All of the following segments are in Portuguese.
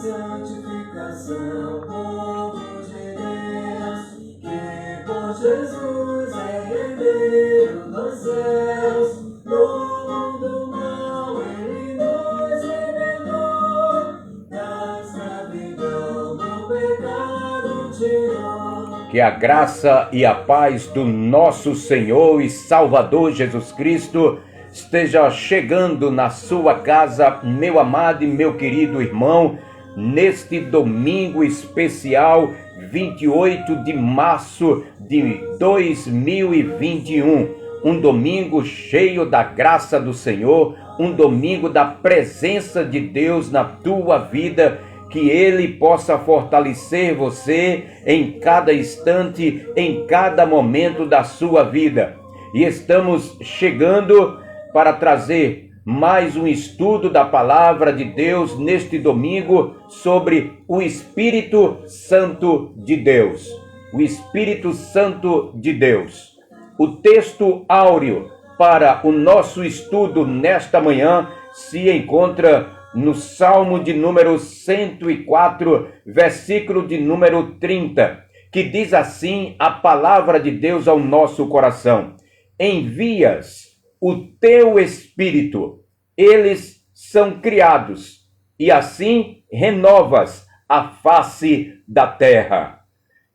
santificação, povo de Deus, que por Jesus é herdeiro dos céus. No mundo mau ele nos libertou, da escravidão do pecado tirou. Que a graça e a paz do nosso Senhor e Salvador Jesus Cristo esteja chegando na sua casa, meu amado e meu querido irmão, neste domingo especial, 28 de março de 2021. Um domingo cheio da graça do Senhor, um domingo da presença de Deus na tua vida, que Ele possa fortalecer você em cada instante, em cada momento da sua vida. E estamos chegando para trazer mais um estudo da Palavra de Deus neste domingo sobre o Espírito Santo de Deus. O Espírito Santo de Deus. O texto áureo para o nosso estudo nesta manhã se encontra no Salmo de número 104, versículo de número 30, que diz assim a palavra de Deus ao nosso coração: envias o teu Espírito, eles são criados, e assim renovas a face da terra.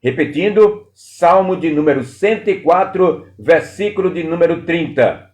Repetindo, Salmo de número 104, versículo de número 30.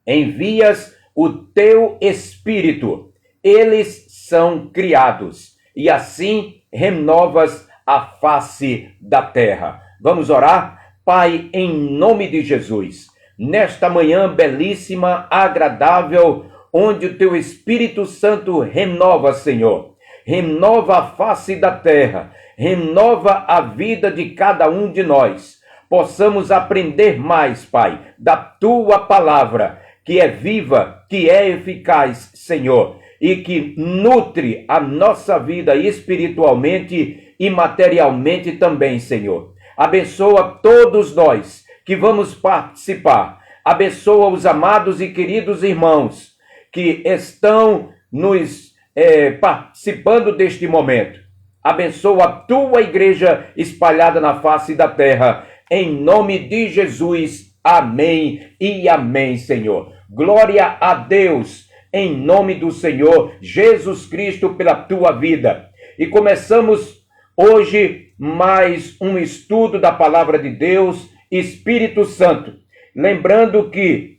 Envias o teu Espírito, eles são criados, e assim renovas a face da terra. Vamos orar? Pai, em nome de Jesus, nesta manhã belíssima, agradável, onde o teu Espírito Santo renova, Senhor, renova a face da terra, renova a vida de cada um de nós, possamos aprender mais, Pai, da tua palavra, que é viva, que é eficaz, Senhor, e que nutre a nossa vida espiritualmente e materialmente também, Senhor. Abençoa todos nós que vamos participar. Abençoa os amados e queridos irmãos que estão participando deste momento. Abençoa a tua igreja espalhada na face da terra. Em nome de Jesus. Amém e amém, Senhor. Glória a Deus, em nome do Senhor Jesus Cristo, pela tua vida. E começamos hoje mais um estudo da palavra de Deus, Espírito Santo. Lembrando que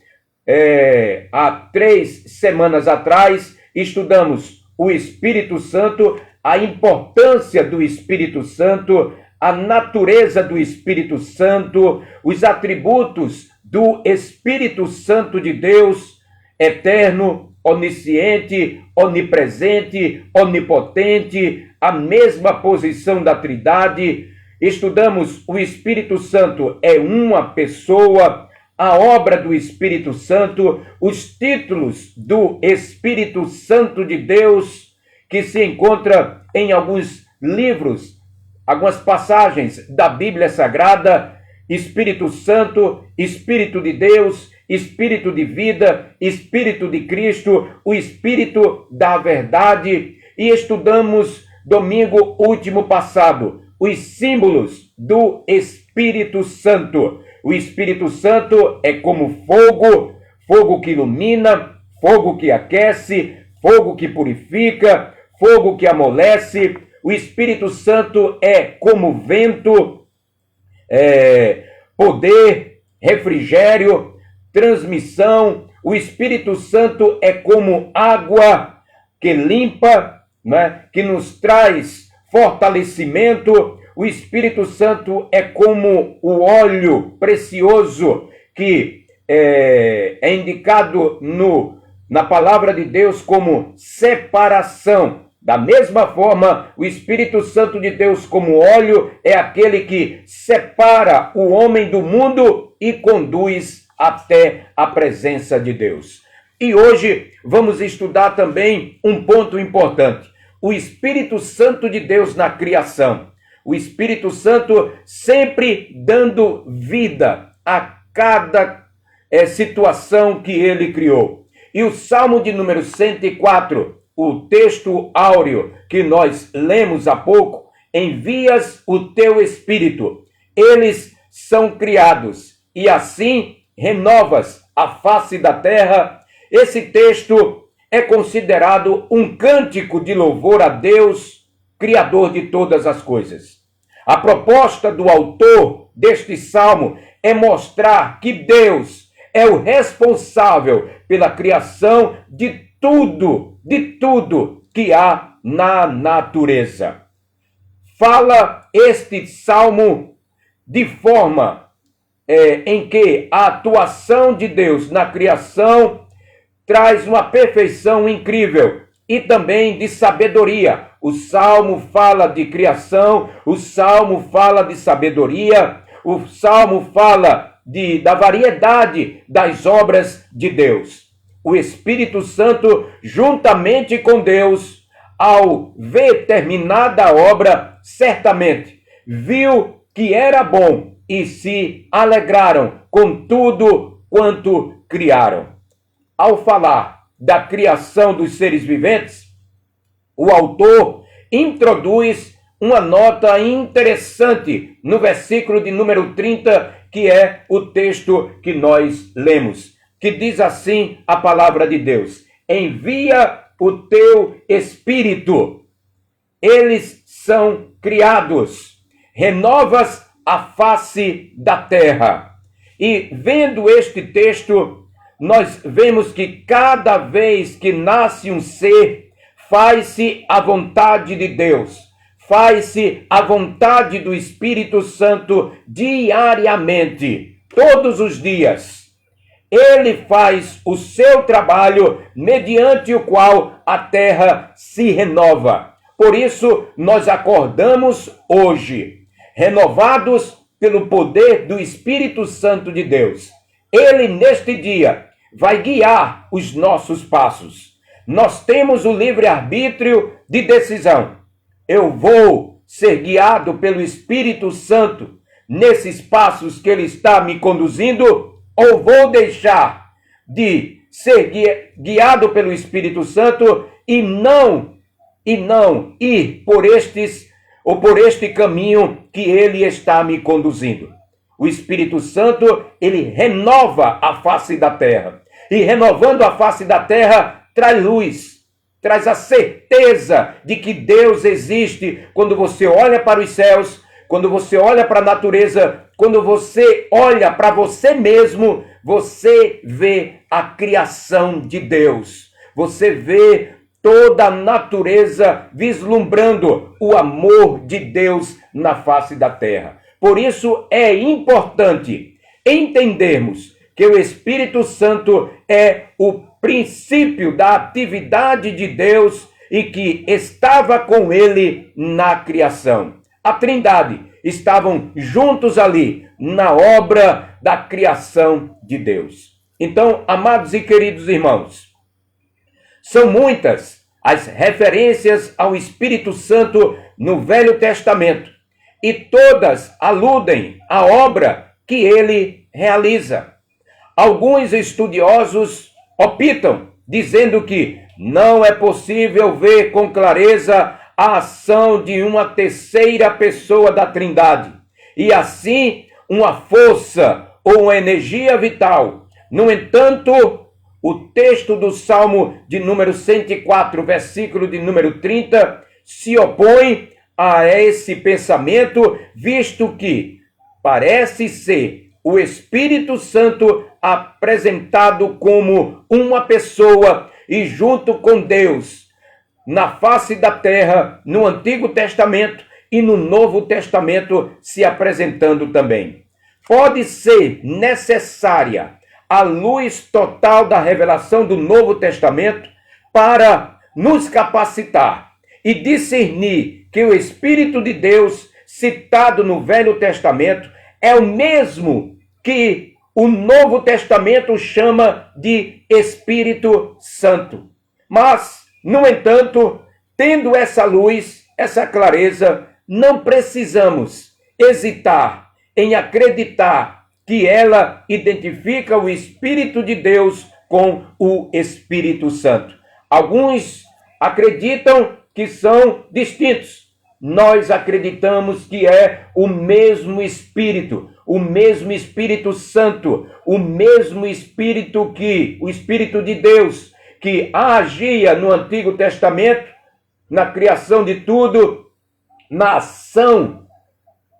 há 3 semanas atrás estudamos o Espírito Santo, a importância do Espírito Santo, a natureza do Espírito Santo, os atributos do Espírito Santo de Deus, eterno, onisciente, onipresente, onipotente, a mesma posição da Trindade. Estudamos o Espírito Santo é uma pessoa, a obra do Espírito Santo, os títulos do Espírito Santo de Deus, que se encontra em alguns livros, algumas passagens da Bíblia Sagrada: Espírito Santo, Espírito de Deus, Espírito de vida, Espírito de Cristo, o Espírito da verdade. E estudamos domingo último passado os símbolos do Espírito Santo. O Espírito Santo é como fogo, fogo que ilumina, fogo que aquece, fogo que purifica, fogo que amolece. O Espírito Santo é como vento, poder, refrigério, transmissão. O Espírito Santo é como água que limpa, né, que nos traz fortalecimento. O Espírito Santo é como o óleo precioso que é indicado na palavra de Deus como separação. Da mesma forma, o Espírito Santo de Deus como óleo é aquele que separa o homem do mundo e conduz até a presença de Deus. E hoje vamos estudar também um ponto importante: o Espírito Santo de Deus na criação. O Espírito Santo sempre dando vida a cada situação que ele criou. E o Salmo de número 104 o texto áureo que nós lemos há pouco, envias o teu Espírito, eles são criados, e assim renovas a face da terra. Esse texto é considerado um cântico de louvor a Deus, Criador de todas as coisas. A proposta do autor deste salmo é mostrar que Deus é o responsável pela criação de tudo que há na natureza. Fala este salmo de forma em que a atuação de Deus na criação traz uma perfeição incrível e também de sabedoria. O salmo fala de criação, o salmo fala de sabedoria, o salmo fala da variedade das obras de Deus. O Espírito Santo, juntamente com Deus, ao ver terminada a obra, certamente viu que era bom e se alegraram com tudo quanto criaram. Ao falar da criação dos seres viventes, o autor introduz uma nota interessante no versículo de número 30, que é o texto que nós lemos, que diz assim a palavra de Deus: envia o teu Espírito, eles são criados, renovas a face da terra. E vendo este texto, nós vemos que cada vez que nasce um ser, faz-se a vontade de Deus, faz-se a vontade do Espírito Santo diariamente, todos os dias. Ele faz o seu trabalho mediante o qual a terra se renova. Por isso, nós acordamos hoje, renovados pelo poder do Espírito Santo de Deus. Ele, neste dia, vai guiar os nossos passos. Nós temos o livre-arbítrio de decisão. Eu vou ser guiado pelo Espírito Santo nesses passos que Ele está me conduzindo, ou vou deixar de ser guiado pelo Espírito Santo e não ir por este caminho que Ele está me conduzindo. O Espírito Santo, ele renova a face da terra. E renovando a face da terra, traz luz, traz a certeza de que Deus existe. Quando você olha para os céus, quando você olha para a natureza, quando você olha para você mesmo, você vê a criação de Deus. Você vê toda a natureza vislumbrando o amor de Deus na face da terra. Por isso é importante entendermos que o Espírito Santo é o princípio da atividade de Deus e que estava com ele na criação. A Trindade estavam juntos ali na obra da criação de Deus. Então, amados e queridos irmãos, são muitas as referências ao Espírito Santo no Velho Testamento e todas aludem à obra que ele realiza. Alguns estudiosos optam dizendo que não é possível ver com clareza a ação de uma terceira pessoa da Trindade e assim uma força ou uma energia vital. No entanto, o texto do Salmo de número 104, versículo de número 30, se opõe a esse pensamento, visto que parece ser o Espírito Santo apresentado como uma pessoa e junto com Deus na face da terra, no Antigo Testamento e no Novo Testamento se apresentando também. Pode ser necessária a luz total da revelação do Novo Testamento para nos capacitar e discernir que o Espírito de Deus citado no Velho Testamento é o mesmo que o Novo Testamento chama de Espírito Santo. Mas, no entanto, tendo essa luz, essa clareza, não precisamos hesitar em acreditar que ela identifica o Espírito de Deus com o Espírito Santo. Alguns acreditam que são distintos. Nós acreditamos que é o mesmo Espírito Santo, o mesmo Espírito o Espírito de Deus, que agia no Antigo Testamento, na criação de tudo, na ação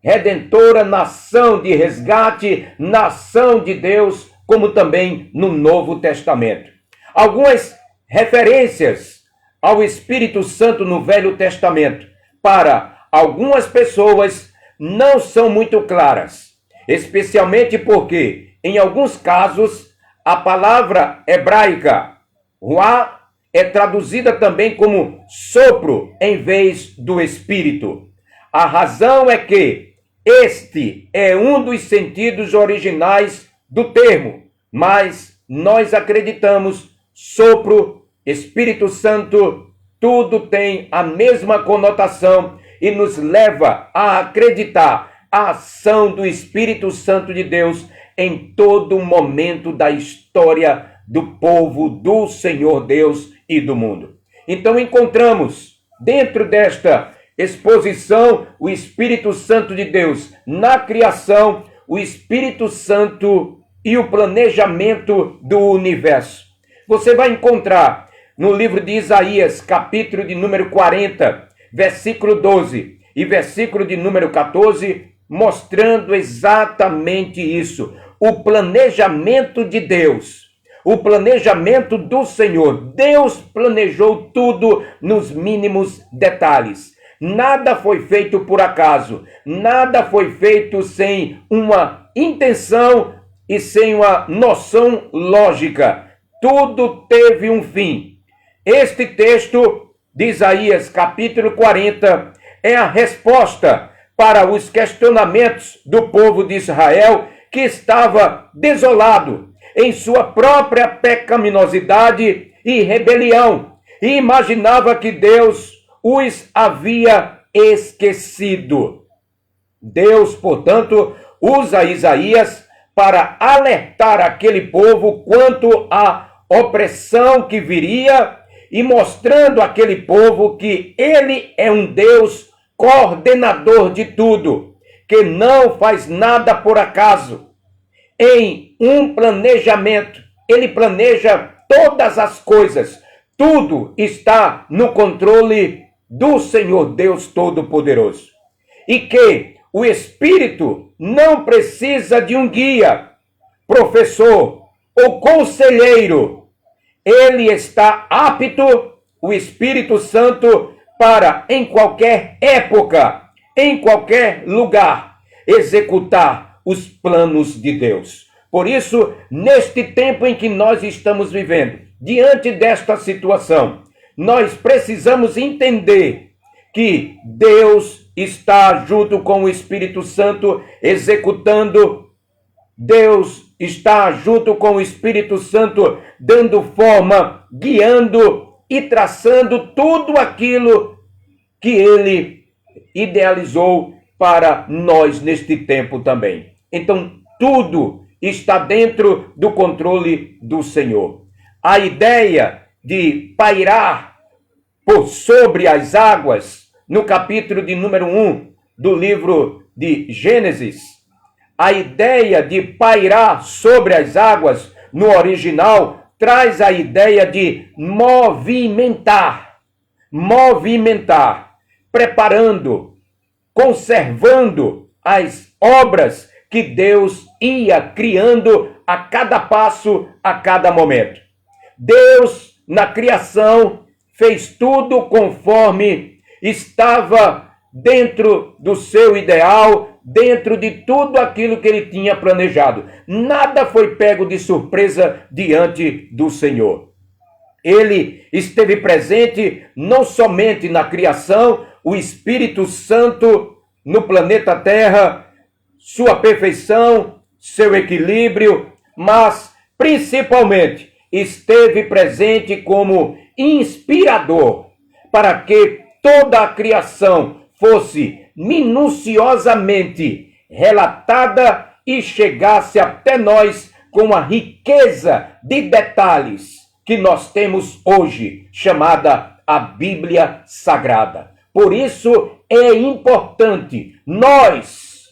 redentora, na ação de resgate, na ação de Deus, como também no Novo Testamento. Algumas referências ao Espírito Santo no Velho Testamento, para algumas pessoas, não são muito claras, especialmente porque, em alguns casos, a palavra hebraica ruá é traduzida também como sopro em vez do Espírito. A razão é que este é um dos sentidos originais do termo, mas nós acreditamos sopro, Espírito Santo, tudo tem a mesma conotação e nos leva a acreditar a ação do Espírito Santo de Deus em todo momento da história do povo do Senhor Deus e do mundo. Então encontramos dentro desta exposição o Espírito Santo de Deus na criação, o Espírito Santo e o planejamento do universo. Você vai encontrar no livro de Isaías, capítulo de número 40, versículo 12 e versículo de número 14, mostrando exatamente isso. O planejamento de Deus, o planejamento do Senhor. Deus planejou tudo nos mínimos detalhes. Nada foi feito por acaso, nada foi feito sem uma intenção e sem uma noção lógica. Tudo teve um fim. Este texto de Isaías, capítulo 40, é a resposta para os questionamentos do povo de Israel, que estava desolado em sua própria pecaminosidade e rebelião, e imaginava que Deus os havia esquecido. Deus, portanto, usa Isaías para alertar aquele povo quanto à opressão que viria e mostrando àquele povo que ele é um Deus coordenador de tudo, que não faz nada por acaso. Em um planejamento, ele planeja todas as coisas. Tudo está no controle do Senhor Deus Todo-Poderoso. E que o Espírito não precisa de um guia, professor ou conselheiro. Ele está apto, o Espírito Santo, para, em qualquer época, em qualquer lugar, executar os planos de Deus. Por isso, neste tempo em que nós estamos vivendo, diante desta situação, nós precisamos entender que Deus está junto com o Espírito Santo executando. Deus está junto com o Espírito Santo dando forma, guiando e traçando tudo aquilo que ele idealizou para nós neste tempo também. Então, tudo está dentro do controle do Senhor. A ideia de pairar por sobre as águas, no capítulo de número 1 do livro de Gênesis, a ideia de pairar sobre as águas, no original, traz a ideia de movimentar, preparando, conservando as obras que Deus ia criando a cada passo, a cada momento. Deus, na criação, fez tudo conforme estava dentro do seu ideal, dentro de tudo aquilo que ele tinha planejado. Nada foi pego de surpresa diante do Senhor. Ele esteve presente não somente na criação, o Espírito Santo no planeta Terra, sua perfeição, seu equilíbrio, mas principalmente esteve presente como inspirador para que toda a criação fosse minuciosamente relatada e chegasse até nós com a riqueza de detalhes que nós temos hoje, chamada a Bíblia Sagrada. Por isso é importante nós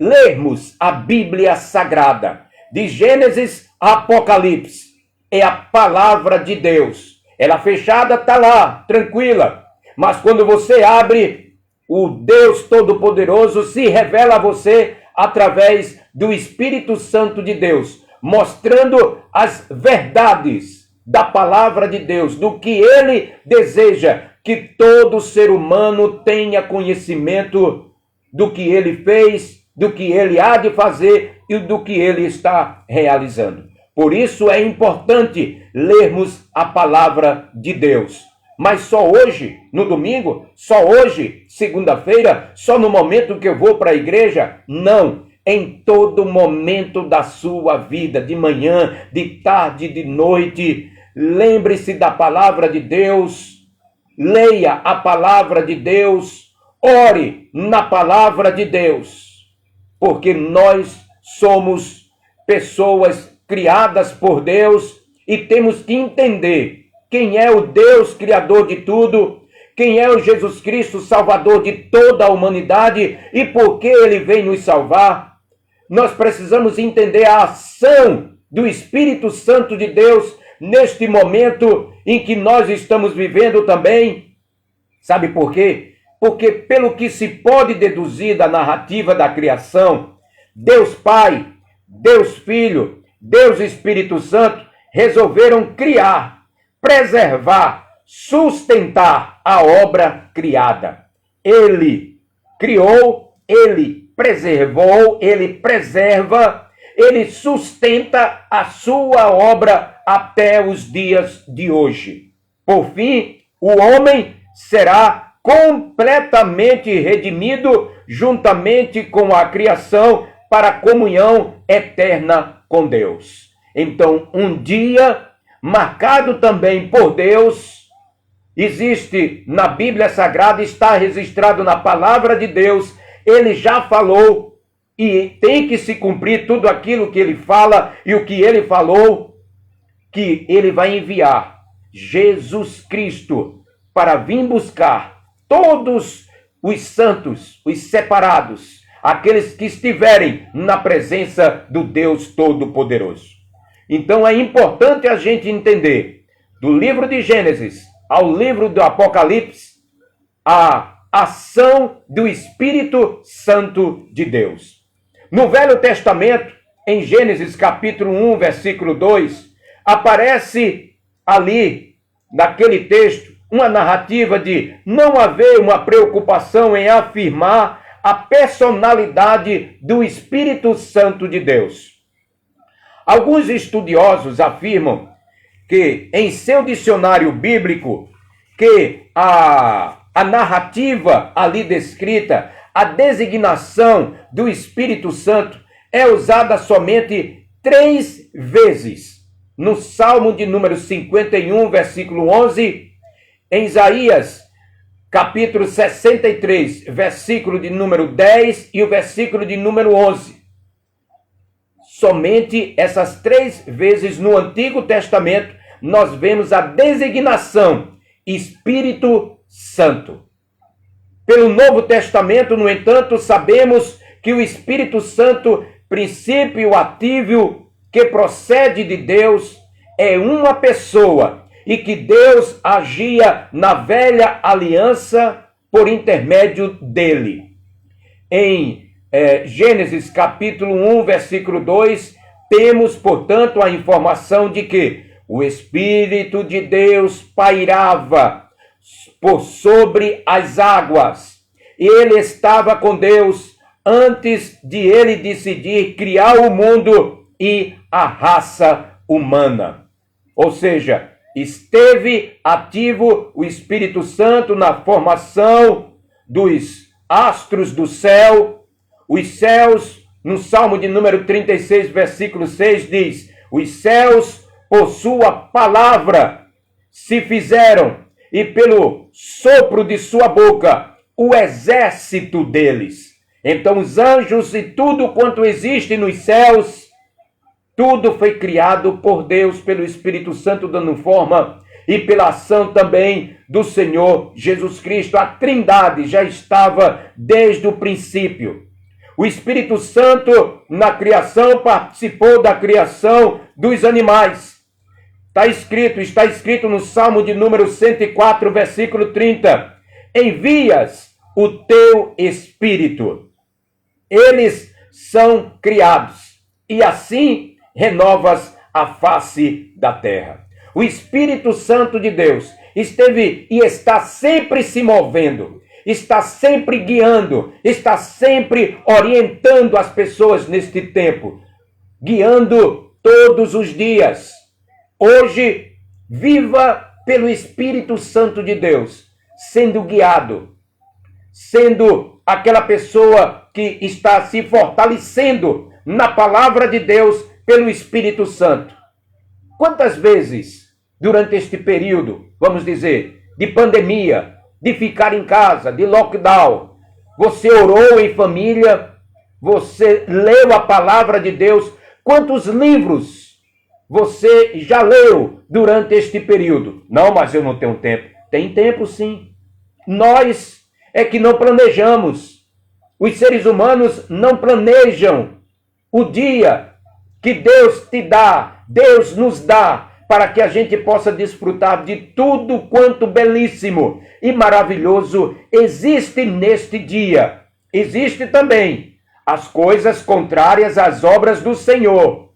lermos a Bíblia Sagrada. De Gênesis a Apocalipse, é a palavra de Deus. Ela fechada está lá, tranquila. Mas quando você abre, o Deus Todo-Poderoso se revela a você através do Espírito Santo de Deus, mostrando as verdades da palavra de Deus, do que Ele deseja que todo ser humano tenha conhecimento do que Ele fez, do que Ele há de fazer e do que Ele está realizando. Por isso é importante lermos a palavra de Deus. Mas só hoje, no domingo, só hoje, segunda-feira, só no momento que eu vou para a igreja? Não. Em todo momento da sua vida, de manhã, de tarde, de noite, lembre-se da palavra de Deus, leia a palavra de Deus, ore na palavra de Deus, porque nós somos pessoas criadas por Deus e temos que entender quem é o Deus Criador de tudo, quem é o Jesus Cristo, Salvador de toda a humanidade e por que Ele vem nos salvar. Nós precisamos entender a ação do Espírito Santo de Deus neste momento em que nós estamos vivendo também. Sabe por quê? Porque pelo que se pode deduzir da narrativa da criação, Deus Pai, Deus Filho, Deus Espírito Santo resolveram criar, preservar, sustentar a obra criada. Ele criou, Ele preservou, Ele preserva, Ele sustenta a sua obra até os dias de hoje. Por fim, o homem será completamente redimido juntamente com a criação para a comunhão eterna com Deus. Então, um dia marcado também por Deus, existe na Bíblia Sagrada, está registrado na palavra de Deus, Ele já falou e tem que se cumprir tudo aquilo que Ele fala e o que Ele falou, que Ele vai enviar Jesus Cristo para vir buscar todos os santos, os separados, aqueles que estiverem na presença do Deus Todo-Poderoso. Então é importante a gente entender, do livro de Gênesis ao livro do Apocalipse, a ação do Espírito Santo de Deus. No Velho Testamento, em Gênesis capítulo 1, versículo 2, aparece ali, naquele texto, uma narrativa de não haver uma preocupação em afirmar a personalidade do Espírito Santo de Deus. Alguns estudiosos afirmam que, em seu dicionário bíblico, que a narrativa ali descrita, a designação do Espírito Santo é usada somente 3 vezes. No Salmo de número 51, versículo 11, em Isaías, capítulo 63, versículo de número 10 e o versículo de número 11. Somente essas 3 vezes no Antigo Testamento nós vemos a designação Espírito Santo. Pelo Novo Testamento, no entanto, sabemos que o Espírito Santo, princípio ativo que procede de Deus, é uma pessoa e que Deus agia na velha aliança por intermédio dele. Em Gênesis capítulo 1, versículo 2, temos, portanto, a informação de que o Espírito de Deus pairava por sobre as águas. Ele estava com Deus antes de ele decidir criar o mundo e a raça humana. Ou seja, esteve ativo o Espírito Santo na formação dos astros do céu. Os céus, no Salmo de número 36, versículo 6, diz: os céus, por sua palavra, se fizeram, e pelo sopro de sua boca, o exército deles. Então os anjos e tudo quanto existe nos céus, tudo foi criado por Deus, pelo Espírito Santo, dando forma, e pela ação também do Senhor Jesus Cristo. A Trindade já estava desde o princípio. O Espírito Santo, na criação, participou da criação dos animais. Está escrito no Salmo de número 104, versículo 30. Envias o teu Espírito. Eles são criados. E assim renovas a face da terra. O Espírito Santo de Deus esteve e está sempre se movendo, está sempre guiando, está sempre orientando as pessoas neste tempo, guiando todos os dias. Hoje, viva pelo Espírito Santo de Deus, sendo guiado, sendo aquela pessoa que está se fortalecendo na palavra de Deus pelo Espírito Santo. Quantas vezes, durante este período, vamos dizer, de pandemia, de ficar em casa, de lockdown, você orou em família, você leu a palavra de Deus? Quantos livros você já leu durante este período? Não, mas eu não tenho tempo. Tem tempo sim. Nós é que não planejamos. Os seres humanos não planejam o dia que Deus te dá, Deus nos dá, para que a gente possa desfrutar de tudo quanto belíssimo e maravilhoso existe neste dia. Existe também as coisas contrárias às obras do Senhor,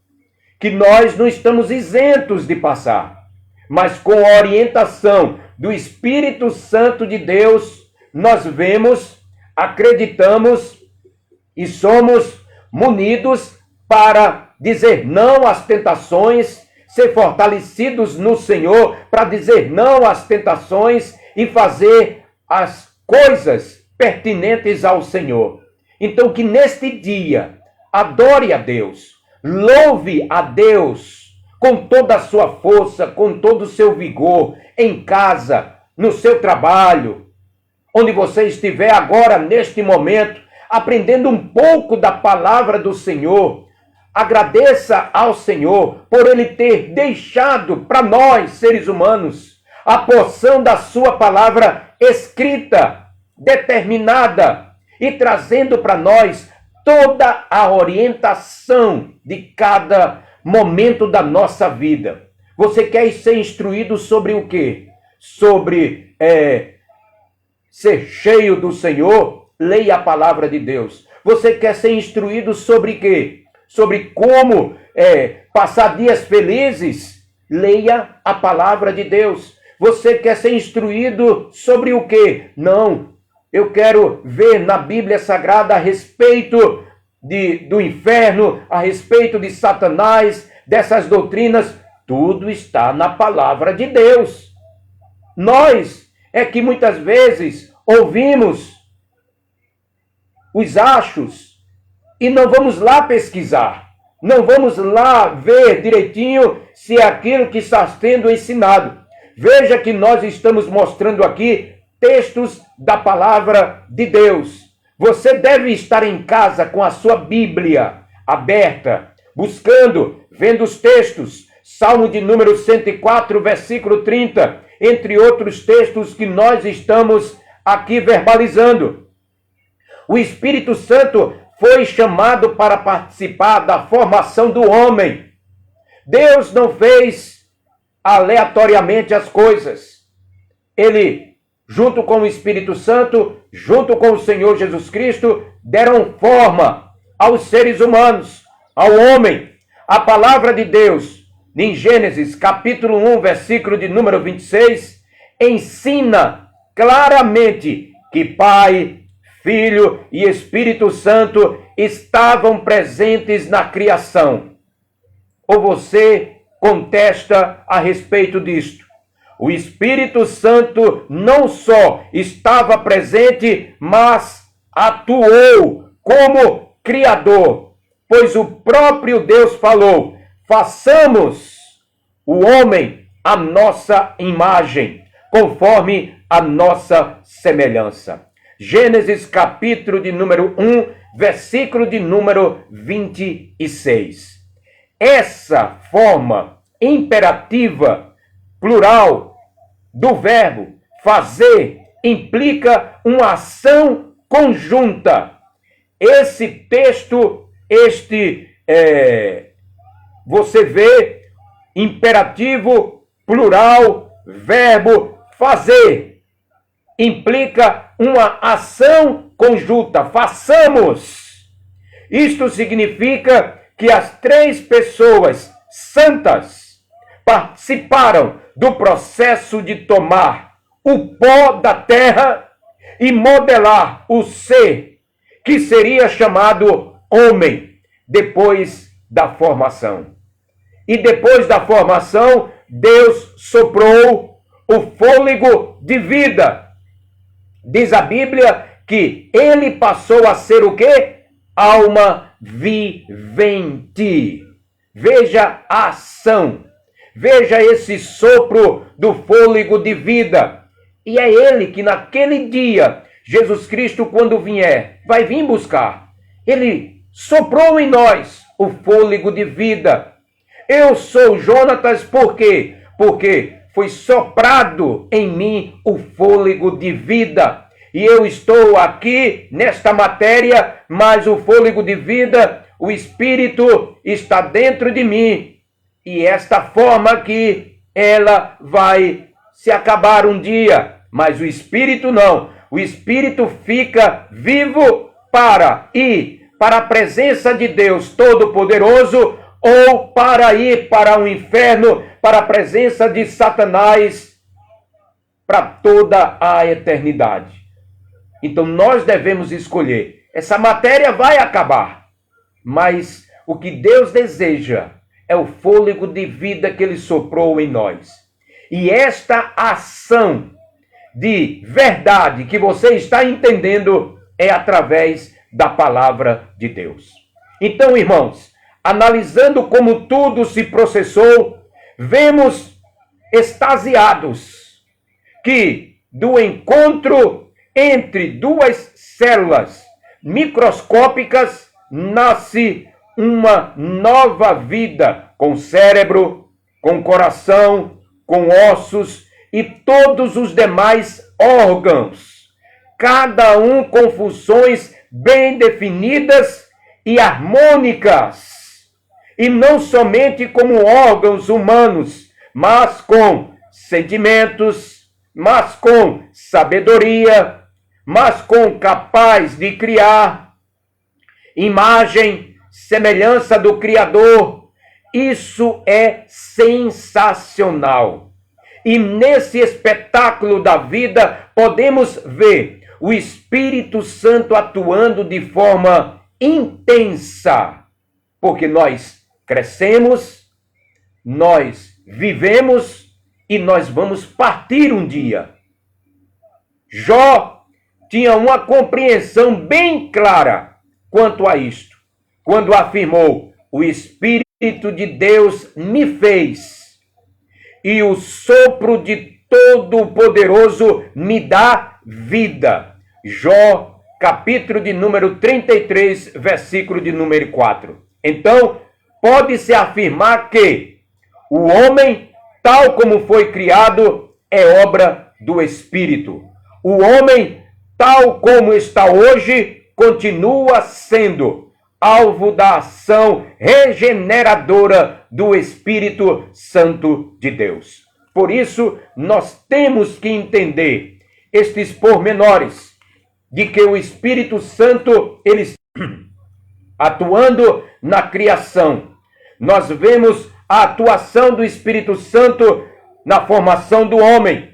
que nós não estamos isentos de passar. Mas com a orientação do Espírito Santo de Deus, nós vemos, acreditamos e somos munidos para dizer não às tentações, ser fortalecidos no Senhor para dizer não às tentações e fazer as coisas pertinentes ao Senhor. Então que neste dia adore a Deus, louve a Deus com toda a sua força, com todo o seu vigor, em casa, no seu trabalho, onde você estiver agora neste momento, aprendendo um pouco da palavra do Senhor. Agradeça ao Senhor por Ele ter deixado para nós, seres humanos, a porção da sua palavra escrita, determinada, e trazendo para nós toda a orientação de cada momento da nossa vida. Você quer ser instruído sobre o quê? Sobre ser cheio do Senhor? Leia a palavra de Deus. Você quer ser instruído sobre quê? Sobre como passar dias felizes? Leia a palavra de Deus. Você quer ser instruído sobre o quê? Não, eu quero ver na Bíblia Sagrada a respeito do inferno, a respeito de Satanás, dessas doutrinas. Tudo está na palavra de Deus. Nós é que muitas vezes ouvimos os achos e não vamos lá pesquisar, não vamos lá ver direitinho se é aquilo que está sendo ensinado. Veja que nós estamos mostrando aqui textos da palavra de Deus. Você deve estar em casa com a sua Bíblia aberta, buscando, vendo os textos, Salmo de número 104, versículo 30, entre outros textos que nós estamos aqui verbalizando. O Espírito Santo foi chamado para participar da formação do homem. Deus não fez aleatoriamente as coisas. Ele, junto com o Espírito Santo, junto com o Senhor Jesus Cristo, deram forma aos seres humanos, ao homem. A palavra de Deus, em Gênesis capítulo 1, versículo de número 26, ensina claramente que Pai, Filho e Espírito Santo estavam presentes na criação. Ou você contesta a respeito disto? O Espírito Santo não só estava presente, mas atuou como Criador, pois o próprio Deus falou: façamos o homem à nossa imagem, conforme a nossa semelhança. Gênesis capítulo de número 1, versículo de número 26. Essa forma imperativa, plural, do verbo fazer implica uma ação conjunta. Esse texto, você vê imperativo, plural, verbo fazer. Implica uma ação conjunta. Façamos. Isto significa que as três pessoas santas participaram do processo de tomar o pó da terra e modelar o ser que seria chamado homem depois da formação. E depois da formação, Deus soprou o fôlego de vida. Diz a Bíblia que ele passou a ser o quê? Alma vivente. Veja a ação. Veja esse sopro do fôlego de vida. E é ele que naquele dia, Jesus Cristo, quando vier, vai vir buscar. Ele soprou em nós o fôlego de vida. Eu sou Jonatas, por quê? Porque foi soprado em mim o fôlego de vida. E eu estou aqui nesta matéria, mas o fôlego de vida, o Espírito está dentro de mim. E esta forma aqui, ela vai se acabar um dia. Mas o Espírito não. O Espírito fica vivo para ir para a presença de Deus Todo-Poderoso ou para ir para o inferno, para a presença de Satanás para toda a eternidade. Então nós devemos escolher. Essa matéria vai acabar, mas o que Deus deseja é o fôlego de vida que Ele soprou em nós. E esta ação de verdade que você está entendendo é através da palavra de Deus. Então, irmãos, analisando como tudo se processou, vemos extasiados que do encontro entre duas células microscópicas nasce uma nova vida, com cérebro, com coração, com ossos e todos os demais órgãos, cada um com funções bem definidas e harmônicas, e não somente como órgãos humanos, mas com sentimentos, mas com sabedoria, mas com capaz de criar imagem, semelhança do Criador. Isso é sensacional. E nesse espetáculo da vida podemos ver o Espírito Santo atuando de forma intensa, porque nós crescemos, nós vivemos e nós vamos partir um dia. Jó tinha uma compreensão bem clara quanto a isto, quando afirmou: o Espírito de Deus me fez, e o sopro de Todo-Poderoso me dá vida. Jó, capítulo de número 33, versículo de número 4. Então, pode-se afirmar que o homem, tal como foi criado, é obra do Espírito. O homem, tal como está hoje, continua sendo alvo da ação regeneradora do Espírito Santo de Deus. Por isso, nós temos que entender estes pormenores de que o Espírito Santo, ele está atuando na criação. Nós vemos a atuação do Espírito Santo na formação do homem.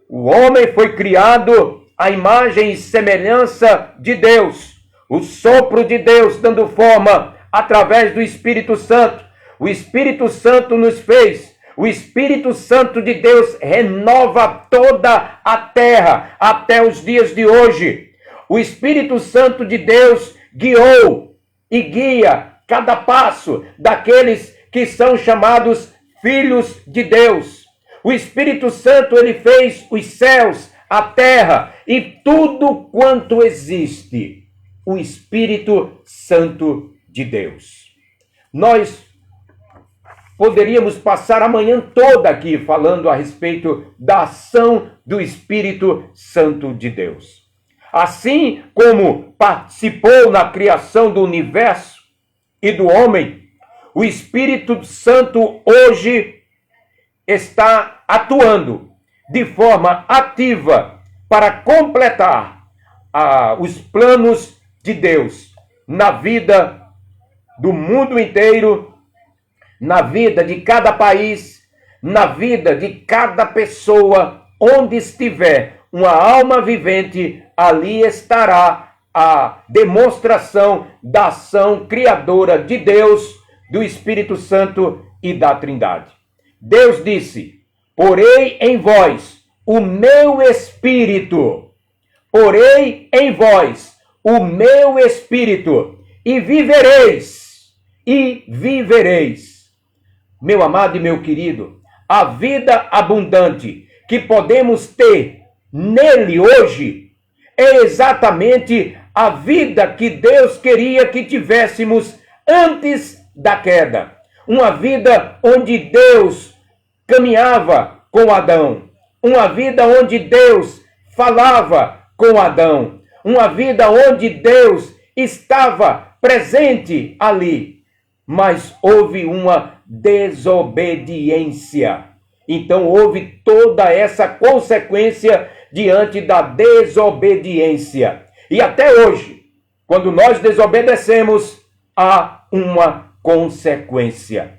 O homem foi criado à imagem e semelhança de Deus. O sopro de Deus dando forma através do Espírito Santo. O Espírito Santo nos fez. O Espírito Santo de Deus renova toda a terra até os dias de hoje. O Espírito Santo de Deus guiou e guia cada passo daqueles que são chamados filhos de Deus. O Espírito Santo, ele fez os céus, a terra e tudo quanto existe. O Espírito Santo de Deus. Nós poderíamos passar a manhã toda aqui falando a respeito da ação do Espírito Santo de Deus. Assim como participou na criação do universo e do homem, o Espírito Santo hoje está atuando de forma ativa para completar os planos de Deus na vida do mundo inteiro, na vida de cada país, na vida de cada pessoa. Onde estiver uma alma vivente, ali estará a demonstração da ação criadora de Deus, do Espírito Santo e da Trindade. Deus disse: porei em vós o meu Espírito, porei em vós o meu Espírito, e vivereis, e vivereis. Meu amado e meu querido, a vida abundante que podemos ter nele hoje é exatamente a vida que Deus queria que tivéssemos antes da queda. Uma vida onde Deus caminhava com Adão. Uma vida onde Deus falava com Adão. Uma vida onde Deus estava presente ali. Mas houve uma desobediência. Então houve toda essa consequência diante da desobediência. E até hoje, quando nós desobedecemos, há uma consequência.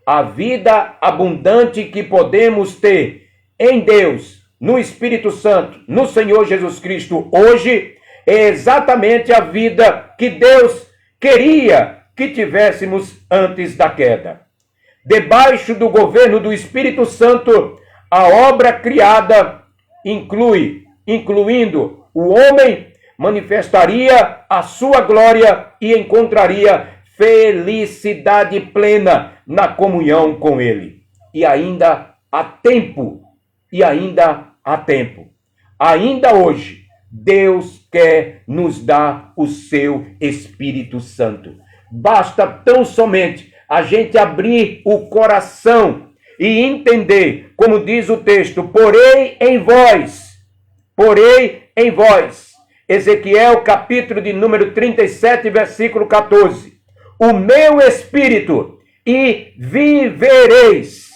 A vida abundante que podemos ter em Deus, no Espírito Santo, no Senhor Jesus Cristo hoje, é exatamente a vida que Deus queria que tivéssemos antes da queda. Debaixo do governo do Espírito Santo, a obra criada incluindo o homem, manifestaria a sua glória e encontraria felicidade plena na comunhão com ele. E ainda há tempo, Ainda hoje, Deus quer nos dar o seu Espírito Santo. Basta tão somente a gente abrir o coração e entender, como diz o texto, porei em vós. Ezequiel, capítulo de número 37, versículo 14. O meu Espírito, e vivereis.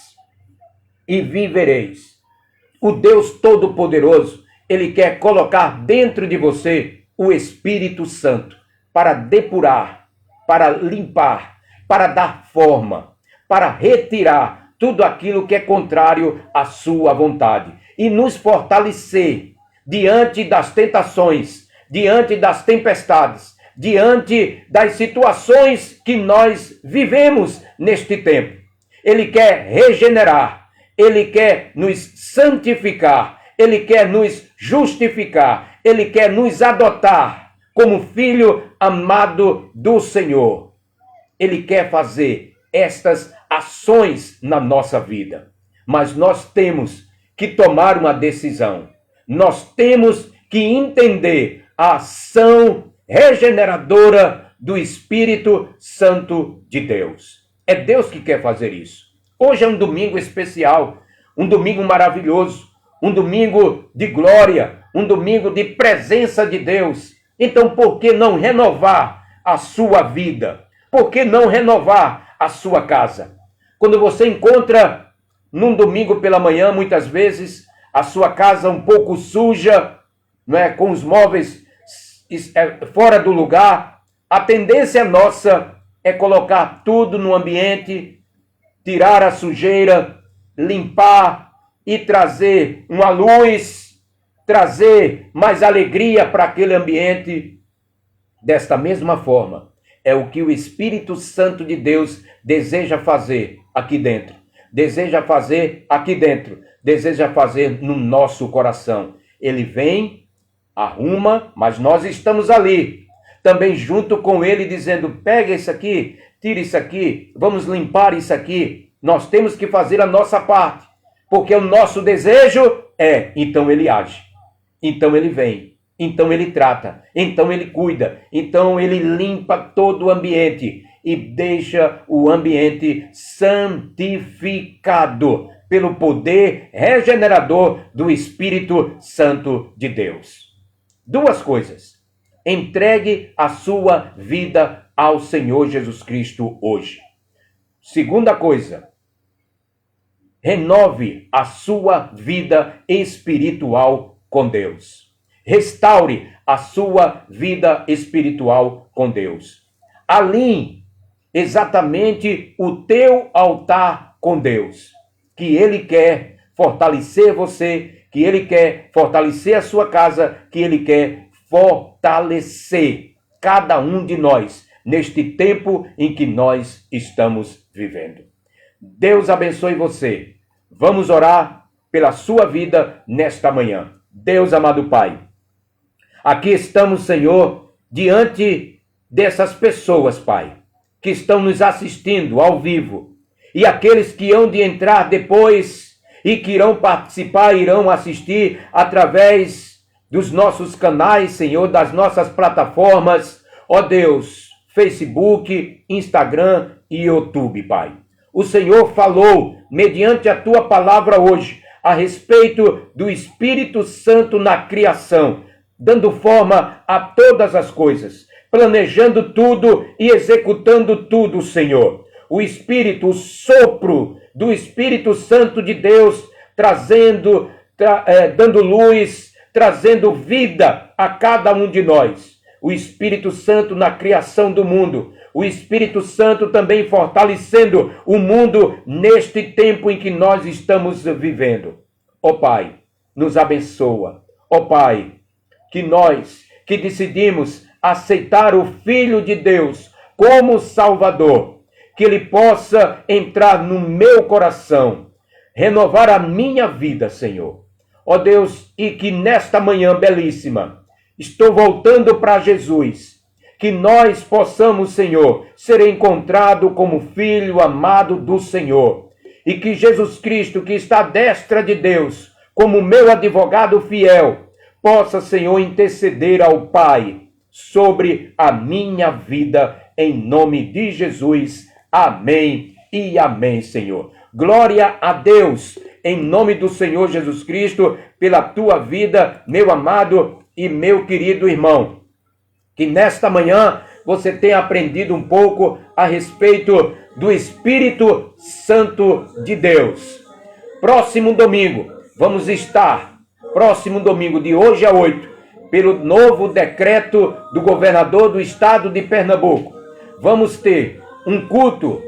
O Deus Todo-Poderoso, Ele quer colocar dentro de você o Espírito Santo para depurar, para limpar, para dar forma, para retirar tudo aquilo que é contrário à sua vontade e nos fortalecer diante das tentações, diante das tempestades, diante das situações que nós vivemos neste tempo. Ele quer regenerar, Ele quer nos santificar, Ele quer nos justificar, Ele quer nos adotar como filho amado do Senhor. Ele quer fazer estas ações na nossa vida. Mas nós temos que tomar uma decisão. Nós temos que entender a ação regeneradora do Espírito Santo de Deus. É Deus que quer fazer isso. Hoje é um domingo especial, um domingo maravilhoso, um domingo de glória, um domingo de presença de Deus. Então, por que não renovar a sua vida? Por que não renovar a sua casa? Quando você encontra num domingo pela manhã, muitas vezes, a sua casa um pouco suja, não é, com os móveis fora do lugar, a tendência nossa é colocar tudo no ambiente, tirar a sujeira, limpar e trazer uma luz, trazer mais alegria para aquele ambiente. Desta mesma forma, é o que o Espírito Santo de Deus deseja fazer aqui dentro. Deseja fazer no nosso coração. Ele vem, arruma, mas nós estamos ali, também junto com ele, dizendo, pega isso aqui, tira isso aqui, vamos limpar isso aqui. Nós temos que fazer a nossa parte, porque o nosso desejo é, então ele age, então ele vem, então ele trata, então ele cuida, então ele limpa todo o ambiente. e deixa o ambiente santificado pelo poder regenerador do Espírito Santo de Deus. Duas coisas. Entregue a sua vida ao Senhor Jesus Cristo hoje. Segunda coisa, renove a sua vida espiritual com Deus. Restaure a sua vida espiritual com Deus. Alinhe exatamente o teu altar com Deus, que Ele quer fortalecer você, que Ele quer fortalecer a sua casa, que Ele quer fortalecer cada um de nós neste tempo em que nós estamos vivendo. Deus abençoe você. Vamos orar pela sua vida nesta manhã. Deus amado Pai, aqui estamos, Senhor, diante dessas pessoas, Pai, que estão nos assistindo ao vivo e aqueles que hão de entrar depois e que irão participar, irão assistir através dos nossos canais, Senhor, das nossas plataformas, ó Deus, Facebook, Instagram e YouTube, Pai. O Senhor falou, mediante a Tua palavra hoje, a respeito do Espírito Santo na criação, dando forma a todas as coisas, planejando tudo e executando tudo, Senhor. O Espírito, o sopro do Espírito Santo de Deus, dando luz, trazendo vida a cada um de nós. O Espírito Santo na criação do mundo. O Espírito Santo também fortalecendo o mundo neste tempo em que nós estamos vivendo. Ó Pai, nos abençoa. Ó Pai, que nós que decidimos aceitar o Filho de Deus como Salvador, que Ele possa entrar no meu coração, renovar a minha vida, Senhor. Ó Deus, e que nesta manhã belíssima, estou voltando para Jesus, que nós possamos, Senhor, ser encontrado como filho amado do Senhor, e que Jesus Cristo, que está à destra de Deus, como meu advogado fiel, possa, Senhor, interceder ao Pai sobre a minha vida, em nome de Jesus. Amém e amém, Senhor. Glória a Deus, em nome do Senhor Jesus Cristo, pela tua vida, meu amado e meu querido irmão. Que nesta manhã você tenha aprendido um pouco a respeito do Espírito Santo de Deus. Próximo domingo, vamos estar, próximo domingo de hoje a 8, pelo novo decreto do governador do estado de Pernambuco. Vamos ter um culto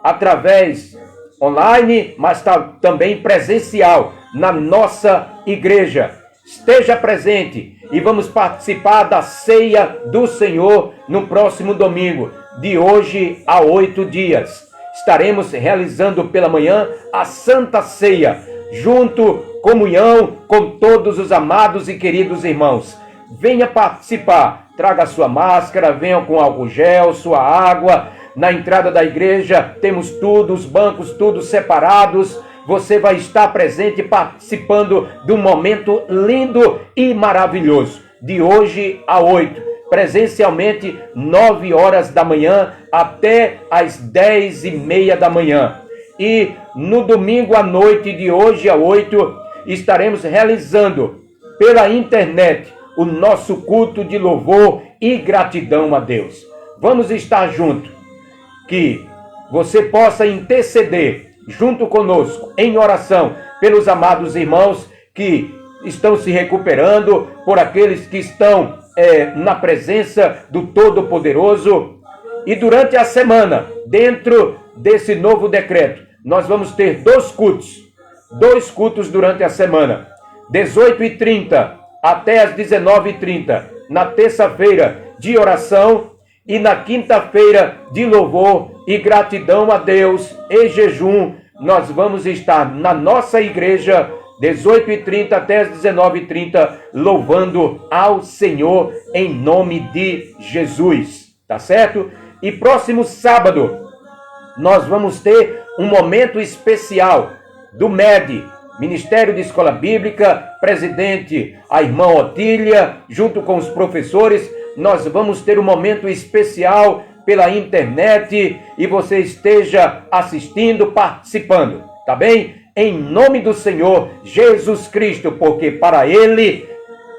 através online, mas também presencial na nossa igreja. Esteja presente e vamos participar da ceia do Senhor no próximo domingo, de hoje a 8 dias. Estaremos realizando pela manhã a Santa Ceia, junto, comunhão com todos os amados e queridos irmãos. Venha participar, traga sua máscara, venha com álcool gel, sua água. Na entrada da igreja temos tudo, os bancos todos separados. Você vai estar presente participando de um momento lindo e maravilhoso. De hoje a 8, presencialmente 9 horas da manhã até as 10h30 da manhã. E no domingo à noite, de hoje a 8, estaremos realizando pela internet o nosso culto de louvor e gratidão a Deus. Vamos estar juntos. Que você possa interceder junto conosco em oração pelos amados irmãos que estão se recuperando, por aqueles que estão na presença do Todo-Poderoso. E durante a semana, dentro desse novo decreto, nós vamos ter dois cultos durante a semana, 18h30 até as 19h30, na terça-feira de oração, e na quinta-feira de louvor e gratidão a Deus e jejum. Nós vamos estar na nossa igreja, 18h30 até as 19h30, louvando ao Senhor em nome de Jesus. Tá certo? E próximo sábado, nós vamos ter um momento especial do MED, Ministério de Escola Bíblica, presidente a irmã Otília, junto com os professores. Nós vamos ter um momento especial pela internet e você esteja assistindo, participando, tá bem? Em nome do Senhor Jesus Cristo, porque para Ele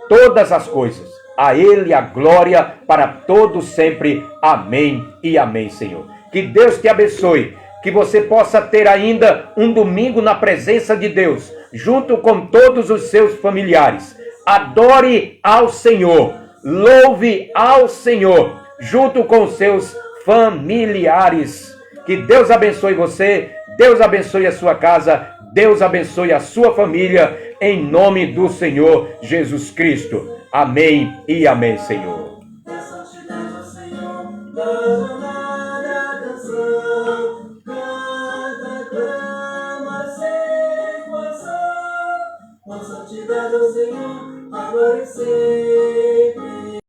todas as coisas, a Ele a glória para todos sempre. Amém e amém, Senhor. Que Deus te abençoe, que você possa ter ainda um domingo na presença de Deus, junto com todos os seus familiares. Adore ao Senhor, louve ao Senhor, junto com os seus familiares. Que Deus abençoe você, Deus abençoe a sua casa, Deus abençoe a sua família, em nome do Senhor Jesus Cristo. Amém e amém, Senhor. Da santidade ao Senhor,